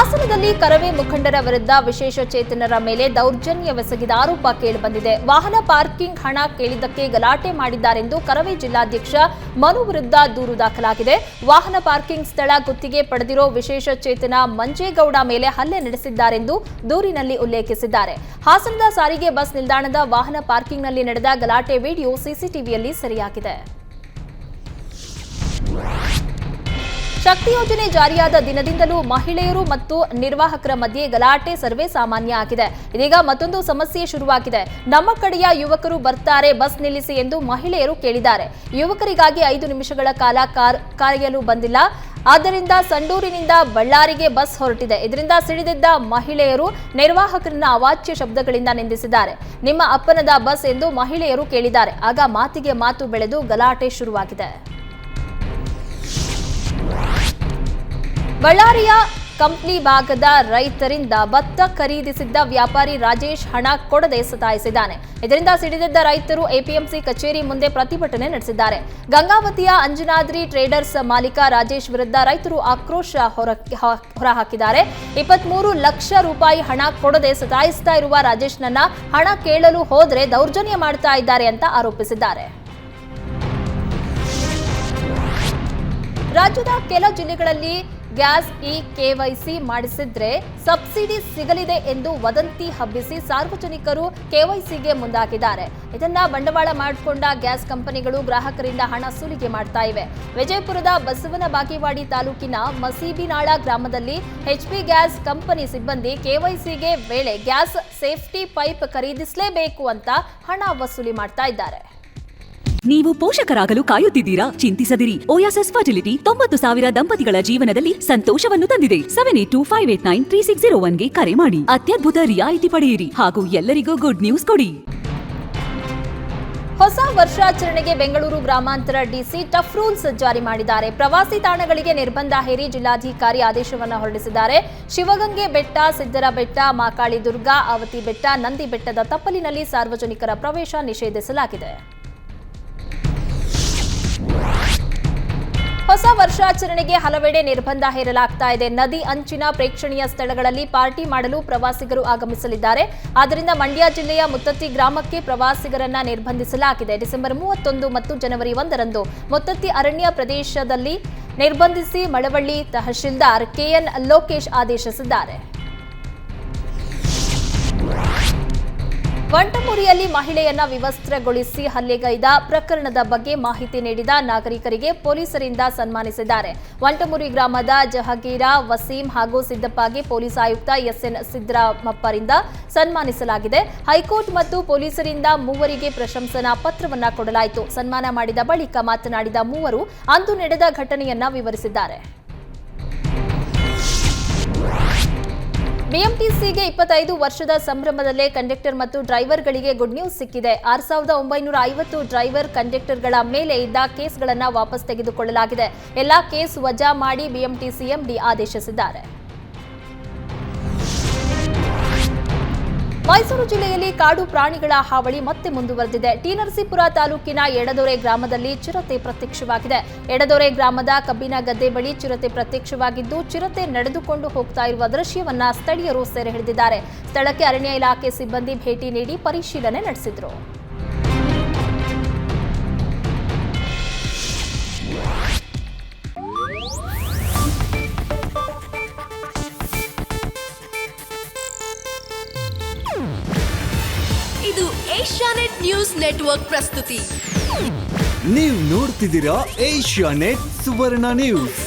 ಹಾಸನದಲ್ಲಿ ಕರವೇ ಮುಖಂಡರ ವಿರುದ್ಧ ವಿಶೇಷ ಚೇತನರ ಮೇಲೆ ದೌರ್ಜನ್ಯವೆಸಗಿದ ಆರೋಪ ಕೇಳಿಬಂದಿದೆ. ವಾಹನ ಪಾರ್ಕಿಂಗ್ ಹಣ ಕೇಳಿದ್ದಕ್ಕೆ ಗಲಾಟೆ ಮಾಡಿದ್ದಾರೆಂದು ಕರವೇ ಜಿಲ್ಲಾಧ್ಯಕ್ಷ ಮನು ವಿರುದ್ಧ ದೂರು ದಾಖಲಾಗಿದೆ. ವಾಹನ ಪಾರ್ಕಿಂಗ್ ಸ್ಥಳ ಗುತ್ತಿಗೆ ಪಡೆದಿರೋ ವಿಶೇಷ ಚೇತನ ಮಂಜೇಗೌಡ ಮೇಲೆ ಹಲ್ಲೆ ನಡೆಸಿದ್ದಾರೆಂದು ದೂರಿನಲ್ಲಿ ಉಲ್ಲೇಖಿಸಿದ್ದಾರೆ. ಹಾಸನದ ಸಾರಿಗೆ ಬಸ್ ನಿಲ್ದಾಣದ ವಾಹನ ಪಾರ್ಕಿಂಗ್ನಲ್ಲಿ ನಡೆದ ಗಲಾಟೆ ವಿಡಿಯೋ ಸಿಸಿಟಿವಿಯಲ್ಲಿ ಸೆರೆಯಾಗಿದೆ. ಶಕ್ತಿ ಯೋಜನೆ ಜಾರಿಯಾದ ದಿನದಿಂದಲೂ ಮಹಿಳೆಯರು ಮತ್ತು ನಿರ್ವಾಹಕರ ಮಧ್ಯೆ ಗಲಾಟೆ ಸರ್ವೇ ಸಾಮಾನ್ಯ ಆಗಿದೆ. ಇದೀಗ ಮತ್ತೊಂದು ಸಮಸ್ಯೆ ಶುರುವಾಗಿದೆ. ನಮ್ಮ ಕಡೆಯ ಯುವಕರು ಬರ್ತಾರೆ, ಬಸ್ ನಿಲ್ಲಿಸಿ ಎಂದು ಮಹಿಳೆಯರು ಕೇಳಿದ್ದಾರೆ. ಯುವಕರಿಗಾಗಿ 5 ನಿಮಿಷಗಳ ಕಾಲ ಕಾಯಲು ಬಂದಿಲ್ಲ. ಆದ್ದರಿಂದ ಸಂಡೂರಿನಿಂದ ಬಳ್ಳಾರಿಗೆ ಬಸ್ ಹೊರಟಿದೆ. ಇದರಿಂದ ಸಿಡಿದಿದ್ದ ಮಹಿಳೆಯರು ನಿರ್ವಾಹಕರನ್ನ ಅವಾಚ್ಯ ಶಬ್ದಗಳಿಂದ ನಿಂದಿಸಿದ್ದಾರೆ. ನಿಮ್ಮ ಅಪ್ಪನದ ಬಸ್ ಎಂದು ಮಹಿಳೆಯರು ಕೇಳಿದ್ದಾರೆ. ಆಗ ಮಾತಿಗೆ ಮಾತು ಬೆಳೆದು ಗಲಾಟೆ ಶುರುವಾಗಿದೆ. ಬಳ್ಳಾರಿಯ ಕಂಪ್ಲಿ ಭಾಗದ ರೈತರಿಂದ ಭತ್ತ ಖರೀದಿಸಿದ್ದ ವ್ಯಾಪಾರಿ ರಾಜೇಶ್ ಹಣ ಕೊಡದೆ ಸತಾಯಿಸಿದ್ದಾನೆ. ಇದರಿಂದ ಸಿಡಿದಿದ್ದ ರೈತರು ಎಪಿಎಂಸಿ ಕಚೇರಿ ಮುಂದೆ ಪ್ರತಿಭಟನೆ ನಡೆಸಿದ್ದಾರೆ. ಗಂಗಾವತಿಯ ಅಂಜನಾದ್ರಿ ಟ್ರೇಡರ್ಸ್ ಮಾಲೀಕ ರಾಜೇಶ್ ವಿರುದ್ಧ ರೈತರು ಆಕ್ರೋಶ ಹೊರಹಾಕಿದ್ದಾರೆ. 23 ಲಕ್ಷ ರೂಪಾಯಿ ಹಣ ಕೊಡದೆ ಸತಾಯಿಸ್ತಾ ಇರುವ ರಾಜೇಶ್ನನ್ನ ಹಣ ಕೇಳಲು ಹೋದ್ರೆ ದೌರ್ಜನ್ಯ ಮಾಡ್ತಾ ಇದ್ದಾರೆ ಅಂತ ಆರೋಪಿಸಿದ್ದಾರೆ. ರಾಜ್ಯದ ಕೆಲ ಜಿಲ್ಲೆಗಳಲ್ಲಿ ಗ್ಯಾಸ್ ಕೆವೈಸಿ ಮಾಡಿಸಿದ್ರೆ ಸಬ್ಸಿಡಿ ಸಿಗಲಿದೆ ಎಂದು ವದಂತಿ ಹಬ್ಬಿಸಿ ಸಾರ್ವಜನಿಕರು ಕೆವೈಸಿಗೆ ಮುಂದಾಗಿದ್ದಾರೆ. ಇದನ್ನ ಬಂಡವಾಳ ಮಾಡಿಕೊಂಡ ಗ್ಯಾಸ್ ಕಂಪನಿಗಳು ಗ್ರಾಹಕರಿಂದ ಹಣ ಸುಲಿಗೆ ಮಾಡ್ತಾ ಇವೆ. ವಿಜಯಪುರದ ಬಸವನ ಬಾಗೇವಾಡಿ ತಾಲೂಕಿನ ಮಸೀಬಿನಾಳ ಗ್ರಾಮದಲ್ಲಿ ಎಚ್ಪಿ ಗ್ಯಾಸ್ ಕಂಪನಿ ಸಿಬ್ಬಂದಿ ಕೆವೈಸಿಗೆ ವೇಳೆ ಗ್ಯಾಸ್ ಸೇಫ್ಟಿ ಪೈಪ್ ಖರೀದಿಸಲೇಬೇಕು ಅಂತ ಹಣ ವಸೂಲಿ ಮಾಡ್ತಾ ಇದ್ದಾರೆ. ನೀವು ಪೋಷಕರಾಗಲು ಕಾಯುತ್ತಿದ್ದೀರಾ? ಚಿಂತಿಸದಿರಿ. ಓಯಾಸಿಸ್ ಫರ್ಟಿಲಿಟಿ 90,000 ದಂಪತಿಗಳ ಜೀವನದಲ್ಲಿ ಸಂತೋಷವನ್ನು ತಂದಿದೆ. 7825893601ಗೆ ಕರೆ ಮಾಡಿ. ಅತ್ಯದ್ಭುತ ರಿಯಾಯಿತಿ ಪಡೆಯಿರಿ ಹಾಗೂ ಎಲ್ಲರಿಗೂ ಗುಡ್ ನ್ಯೂಸ್ ಕೊಡಿ. ಹೊಸ ವರ್ಷಾಚರಣೆಗೆ ಬೆಂಗಳೂರು ಗ್ರಾಮಾಂತರ ಡಿಸಿ ಟಫ್ ರೂಲ್ಸ್ ಜಾರಿ ಮಾಡಿದ್ದಾರೆ. ಪ್ರವಾಸಿ ತಾಣಗಳಿಗೆ ನಿರ್ಬಂಧ ಹೇರಿ ಜಿಲ್ಲಾಧಿಕಾರಿ ಆದೇಶವನ್ನು ಹೊರಡಿಸಿದ್ದಾರೆ. ಶಿವಗಂಗೆ ಬೆಟ್ಟ, ಸಿದ್ದರ ಬೆಟ್ಟ, ಮಾಕಾಳಿ ದುರ್ಗ, ಆವತಿ ಬೆಟ್ಟ, ನಂದಿ ಬೆಟ್ಟದ ತಪ್ಪಲಿನಲ್ಲಿ ಸಾರ್ವಜನಿಕರ ಪ್ರವೇಶ ನಿಷೇಧಿಸಲಾಗಿದೆ. ಹೊಸ ವರ್ಷಾಚರಣೆಗೆ ಹಲವೆಡೆ ನಿರ್ಬಂಧ ಹೇರಲಾಗ್ತಾ ಇದೆ. ನದಿ ಅಂಚಿನ ಪ್ರೇಕ್ಷಣೀಯ ಸ್ಥಳಗಳಲ್ಲಿ ಪಾರ್ಟಿ ಮಾಡಲು ಪ್ರವಾಸಿಗರು ಆಗಮಿಸಲಿದ್ದಾರೆ. ಆದ್ದರಿಂದ ಮಂಡ್ಯ ಜಿಲ್ಲೆಯ ಮುತ್ತತ್ತಿ ಗ್ರಾಮಕ್ಕೆ ಪ್ರವಾಸಿಗರನ್ನ ನಿರ್ಬಂಧಿಸಲಾಗಿದೆ. ಡಿಸೆಂಬರ್ 31 ಮತ್ತು ಜನವರಿ 1ರಂದು ಮುತ್ತತ್ತಿ ಅರಣ್ಯ ಪ್ರದೇಶದಲ್ಲಿ ನಿರ್ಬಂಧಿಸಿ ಮಳವಳ್ಳಿ ತಹಶೀಲ್ದಾರ್ ಕೆಎನ್ ಲೋಕೇಶ್ ಆದೇಶಿಸಿದ್ದಾರೆ. ವಂಟಮುರಿಯಲ್ಲಿ ಮಹಿಳೆಯನ್ನ ವಿವಸ್ತ್ರಗೊಳಿಸಿ ಹಲ್ಲೆಗೈದ ಪ್ರಕರಣದ ಬಗ್ಗೆ ಮಾಹಿತಿ ನೀಡಿದ ನಾಗರಿಕರಿಗೆ ಪೊಲೀಸರಿಂದ ಸನ್ಮಾನಿಸಿದ್ದಾರೆ. ವಂಟಮುರಿ ಗ್ರಾಮದ ಜಹಗೀರ, ವಸೀಂ ಹಾಗೂ ಸಿದ್ದಪ್ಪಗೆ ಪೊಲೀಸ್ ಆಯುಕ್ತ ಎಸ್ಎನ್ ಸಿದ್ದರಾಮಪ್ಪರಿಂದ ಸನ್ಮಾನಿಸಲಾಗಿದೆ. ಹೈಕೋರ್ಟ್ ಮತ್ತು ಪೊಲೀಸರಿಂದ ಮೂವರಿಗೆ ಪ್ರಶಂಸನಾ ಪತ್ರವನ್ನ ಕೊಡಲಾಯಿತು. ಸನ್ಮಾನ ಮಾಡಿದ ಬಳಿಕ ಮಾತನಾಡಿದ ಮೂವರು ಅಂದು ನಡೆದ ಘಟನೆಯನ್ನ ವಿವರಿಸಿದ್ದಾರೆ. ಬಿಎಂಟಿಸಿಗೆ 25 ವರ್ಷದ ಸಂಭ್ರಮದಲ್ಲೇ ಕಂಡಕ್ಟರ್ ಮತ್ತು ಡ್ರೈವರ್ಗಳಿಗೆ ಗುಡ್ ನ್ಯೂಸ್ ಸಿಕ್ಕಿದೆ. 6950 ಡ್ರೈವರ್ ಕಂಡಕ್ಟರ್ಗಳ ಮೇಲೆ ಇದ್ದ ಕೇಸ್ಗಳನ್ನು ವಾಪಸ್ ತೆಗೆದುಕೊಳ್ಳಲಾಗಿದೆ. ಎಲ್ಲಾ ಕೇಸ್ ವಜಾ ಮಾಡಿ ಬಿಎಂಟಿಸಿ ಎಂಡಿ ಆದೇಶಿಸಿದ್ದಾರೆ. ಮೈಸೂರು ಜಿಲ್ಲೆಯಲ್ಲಿ ಕಾಡು ಪ್ರಾಣಿಗಳ ಹಾವಳಿ ಮತ್ತೆ ಮುಂದುವರೆದಿದೆ. ಟಿ ನರಸೀಪುರ ತಾಲೂಕಿನ ಎಡದೊರೆ ಗ್ರಾಮದಲ್ಲಿ ಚಿರತೆ ಪ್ರತ್ಯಕ್ಷವಾಗಿದೆ. ಎಡದೊರೆ ಗ್ರಾಮದ ಕಬ್ಬಿನ ಗದ್ದೆ ಬಳಿ ಚಿರತೆ ಪ್ರತ್ಯಕ್ಷವಾಗಿದ್ದು, ಚಿರತೆ ನಡೆದುಕೊಂಡು ಹೋಗ್ತಾ ಇರುವ ದೃಶ್ಯವನ್ನ ಸ್ಥಳೀಯರು ಸೆರೆ ಹಿಡಿದಿದ್ದಾರೆ. ಸ್ಥಳಕ್ಕೆ ಅರಣ್ಯ ಇಲಾಖೆ ಸಿಬ್ಬಂದಿ ಭೇಟಿ ನೀಡಿ ಪರಿಶೀಲನೆ ನಡೆಸಿದರು. ಇದು ಏಷ್ಯಾನೆಟ್ ನ್ಯೂಸ್ ನೆಟ್ವರ್ಕ್ ಪ್ರಸ್ತುತಿ. ನೀವು ನೋಡ್ತಿದ್ದೀರಾ ಏಷ್ಯಾನೆಟ್ ಸುವರ್ಣ ನ್ಯೂಸ್.